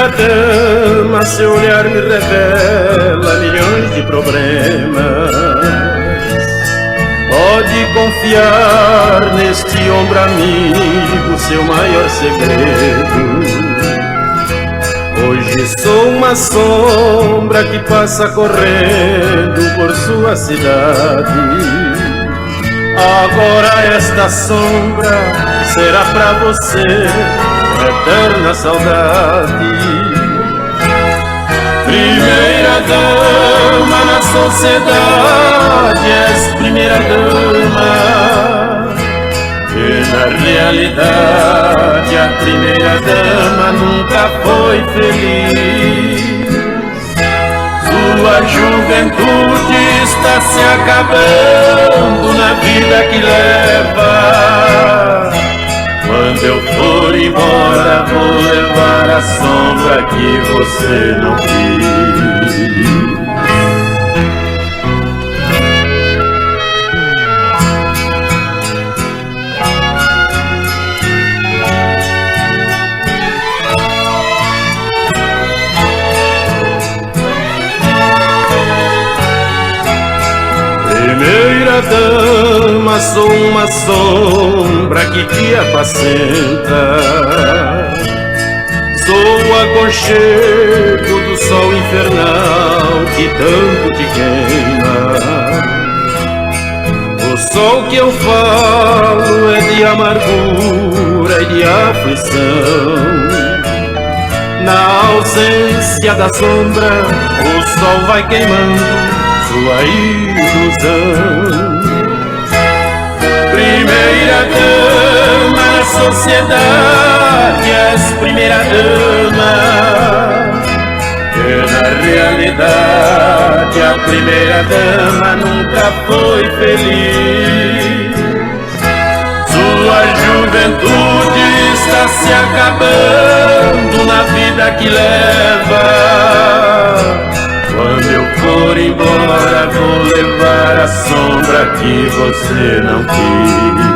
primeira dama, seu olhar me revela milhões de problemas. Pode confiar neste ombro amigo, seu maior segredo. Hoje sou uma sombra que passa correndo por sua cidade. Agora esta sombra será pra você eterna saudade. Primeira dama na sociedade, és primeira dama. E na realidade a primeira dama nunca foi feliz. Sua juventude está se acabando na vida que leva. Quando eu for embora, vou levar a sombra que você não quis. Primeira dama, sou uma sombra que te apacenta. Sou o aconchego do sol infernal que tanto te queima. O sol que eu falo é de amargura e de aflição. Na ausência da sombra, o sol vai queimando sua ilusão. Primeira dama na sociedade, és primeira dama. E na realidade a primeira dama nunca foi feliz. Sua juventude está se acabando na vida que leva. Quando eu for embora, vou levar a sombra que você não quis.